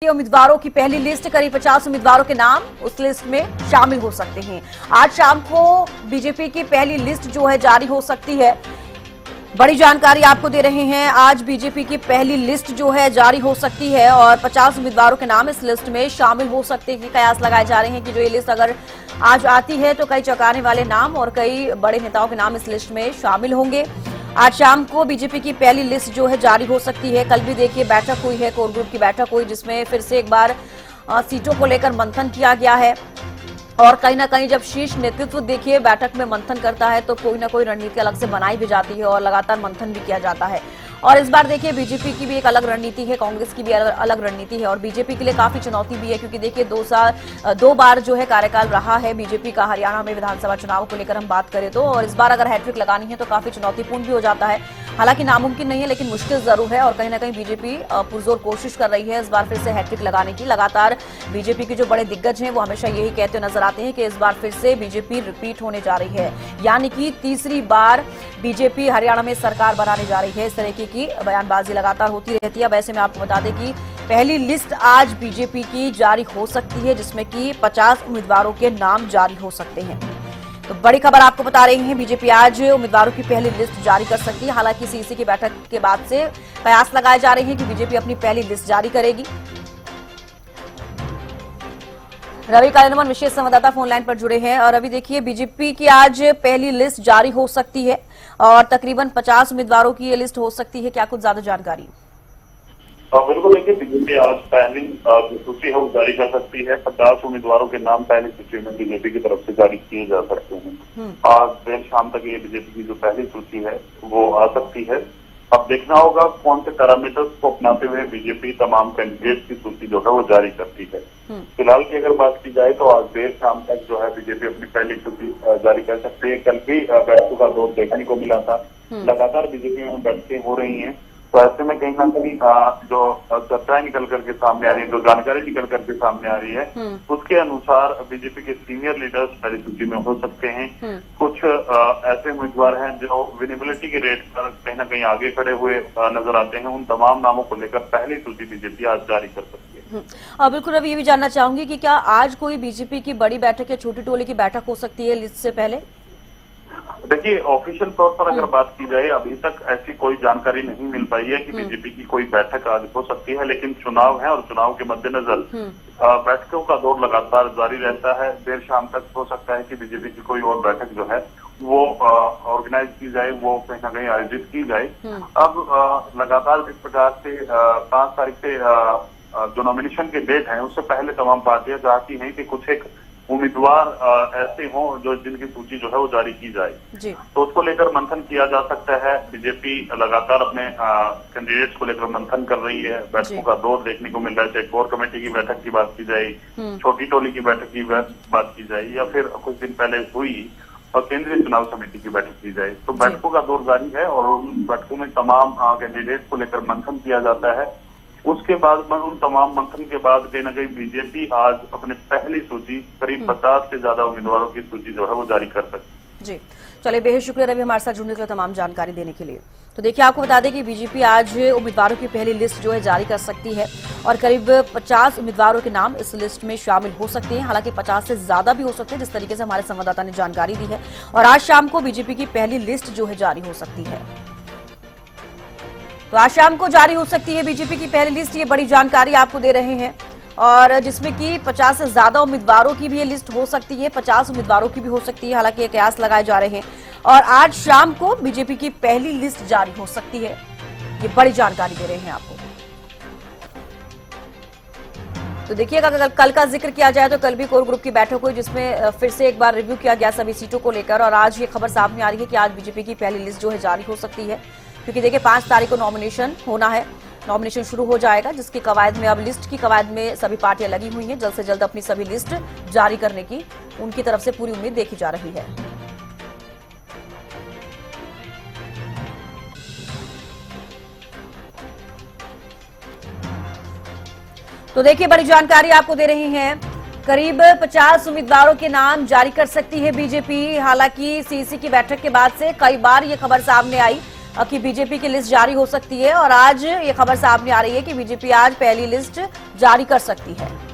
उम्मीदवारों की पहली लिस्ट, करीब 50 उम्मीदवारों के नाम उस लिस्ट में शामिल हो सकते हैं। आज शाम को बीजेपी की पहली लिस्ट जो है जारी हो सकती है। बड़ी जानकारी आपको दे रहे हैं। आज बीजेपी की पहली लिस्ट जो है जारी हो सकती है और 50 उम्मीदवारों के नाम इस लिस्ट में शामिल हो सकते हैं। कयास लगाए जा रहे हैं कि जो ये लिस्ट अगर आज आती है तो कई चौंकाने वाले नाम और कई बड़े नेताओं के नाम इस लिस्ट में शामिल होंगे। आज शाम को बीजेपी की पहली लिस्ट जो है जारी हो सकती है। कल भी देखिए बैठक हुई है, कोर ग्रुप की बैठक हुई, जिसमें फिर से एक बार सीटों को लेकर मंथन किया गया है और कहीं ना कहीं जब शीर्ष नेतृत्व देखिए बैठक में मंथन करता है तो कोई ना कोई रणनीति अलग से बनाई भी जाती है और लगातार मंथन भी किया जाता है। और इस बार देखिए बीजेपी की भी एक अलग रणनीति है, कांग्रेस की भी अलग रणनीति है और बीजेपी के लिए काफी चुनौती भी है, क्योंकि देखिए 2 बार जो है कार्यकाल रहा है बीजेपी का हरियाणा में विधानसभा चुनाव को लेकर हम बात करें तो, और इस बार अगर हैट्रिक लगानी है तो काफी चुनौतीपूर्ण भी हो जाता है। हालांकि नामुमकिन नहीं है लेकिन मुश्किल जरूर है और कहीं ना कहीं बीजेपी पुरजोर कोशिश कर रही है इस बार फिर से हैट्रिक लगाने की। लगातार बीजेपी के जो बड़े दिग्गज हैं वो हमेशा यही कहते नजर आते हैं कि इस बार फिर से बीजेपी रिपीट होने जा रही है, यानी कि तीसरी बार बीजेपी हरियाणा में सरकार बनाने जा रही है। इस तरह की बयानबाजी लगातार होती रहती है। वैसे में आपको बता दें कि पहली लिस्ट आज बीजेपी की जारी हो सकती है, जिसमें कि 50 उम्मीदवारों के नाम जारी हो सकते हैं। तो बड़ी खबर आपको बता रही है, बीजेपी आज उम्मीदवारों की पहली लिस्ट जारी कर सकती है। हालांकि सीसी की बैठक के बाद से कयास लगाए जा रहे हैं कि बीजेपी अपनी पहली लिस्ट जारी करेगी। रवि कालिनमन विशेष संवाददाता फोन लाइन पर जुड़े हैं और अभी देखिए बीजेपी की आज पहली लिस्ट जारी हो सकती है और तकरीबन 50 उम्मीदवारों की ये लिस्ट हो सकती है। क्या कुछ ज्यादा जानकारी? बिल्कुल, देखिए बीजेपी आज पहली सूची है वो जारी कर सकती है। 50 उम्मीदवारों के नाम पहली सूची में बीजेपी की तरफ से जारी किए जा सकते हैं। आज देर शाम तक ये बीजेपी की जो पहली सूची है वो आ सकती है। अब देखना होगा कौन से पैरामीटर्स को अपनाते हुए बीजेपी तमाम कैंडिडेट की सूची जो है वो जारी करती है। फिलहाल की अगर बात की जाए तो आज देर शाम तक जो है बीजेपी अपनी पहली सूची जारी कर सकती है। कल भी बैठकों का दौर देखने को मिला था, लगातार बीजेपी में बैठकें हो रही हैं। तो ऐसे में कहीं ना कहीं जो चर्चाएं निकल करके सामने आ रही है, जो जानकारी निकल करके सामने आ रही है, उसके अनुसार बीजेपी के सीनियर लीडर्स पहली सूची में हो सकते हैं। कुछ ऐसे उम्मीदवार हैं जो विनेबिलिटी के रेट पर कहीं ना कहीं आगे खड़े हुए नजर आते हैं। उन तमाम नामों को लेकर पहली सूची बीजेपी आज जारी कर सकती है। बिल्कुल रवि, ये भी जानना चाहूंगी कि क्या आज कोई बीजेपी की बड़ी बैठक या छोटी टोली की बैठक हो सकती है लिस्ट से पहले? देखिए, ऑफिशियल तौर पर अगर बात की जाए अभी तक ऐसी कोई जानकारी नहीं मिल पाई है कि बीजेपी की कोई बैठक आज हो सकती है, लेकिन चुनाव है और चुनाव के मद्देनजर बैठकों का दौर लगातार जारी रहता है। देर शाम तक हो सकता है कि बीजेपी की कोई और बैठक जो है वो ऑर्गेनाइज की जाए, वो कहीं ना कहीं आयोजित की जाए। अब लगातार जिस प्रकार से 5 तारीख से जो नॉमिनेशन के डेट है उससे पहले तमाम पार्टियां चाहती हैं कि कुछ एक उम्मीदवार ऐसे हों जो जिनकी सूची जो है वो जारी की जाए जी। तो उसको लेकर मंथन किया जा सकता है। बीजेपी लगातार अपने कैंडिडेट्स को लेकर मंथन कर रही है। बैठकों का दौर देखने को मिल रहा है, चाहे कोर कमेटी की बैठक की बात की जाए, छोटी टोली की बैठक की बात की जाए या फिर कुछ दिन पहले हुई और केंद्रीय चुनाव समिति की बैठक की जाए। तो बैठकों का दौर जारी है और उन बैठकों में तमाम कैंडिडेट्स को लेकर मंथन किया जाता है। उसके बाद उन तमाम मंथन के बाद कहीं ना कहीं बीजेपी आज अपने पहली सूची करीब 50 से ज्यादा उम्मीदवारों की सूची जो है वो जारी कर सकती जी। चलिए, बेहद शुक्रिया रवि हमारे साथ जुड़ने के लिए, तमाम जानकारी देने के लिए। तो देखिए, आपको बता दें कि बीजेपी आज उम्मीदवारों की पहली लिस्ट जो है जारी कर सकती है और करीब 50 उम्मीदवारों के नाम इस लिस्ट में शामिल हो सकते हैं। हालांकि 50 से ज्यादा भी हो सकते हैं, जिस तरीके से हमारे संवाददाता ने जानकारी दी है। और आज शाम को बीजेपी की पहली लिस्ट जो है जारी हो सकती है। तो आज शाम को जारी हो सकती है बीजेपी की पहली लिस्ट। ये बड़ी जानकारी आपको दे रहे हैं और जिसमें कि 50 से ज्यादा उम्मीदवारों की भी ये लिस्ट हो सकती है, 50 उम्मीदवारों की भी हो सकती है। हालांकि ये कयास लगाए जा रहे हैं और आज शाम को बीजेपी की पहली लिस्ट जारी हो सकती है। ये बड़ी जानकारी दे रहे हैं आपको। तो देखिएगा, कल का जिक्र किया जाए तो कल भी कोर ग्रुप की बैठक हुई, जिसमें फिर से एक बार रिव्यू किया गया सभी सीटों को लेकर और आज ये खबर सामने आ रही है कि आज बीजेपी की पहली लिस्ट जो है जारी हो सकती है। क्योंकि देखिए 5 तारीख को नॉमिनेशन होना है, नॉमिनेशन शुरू हो जाएगा, जिसकी कवायद में अब लिस्ट की कवायद में सभी पार्टियां लगी हुई हैं। जल्द से जल्द अपनी सभी लिस्ट जारी करने की उनकी तरफ से पूरी उम्मीद देखी जा रही है। तो देखिए, बड़ी जानकारी आपको दे रही हैं। करीब 50 उम्मीदवारों के नाम जारी कर सकती है बीजेपी। हालांकि सीसी की बैठक के बाद से कई बार ये खबर सामने आई कि बीजेपी की लिस्ट जारी हो सकती है और आज ये खबर सामने आ रही है कि बीजेपी आज पहली लिस्ट जारी कर सकती है।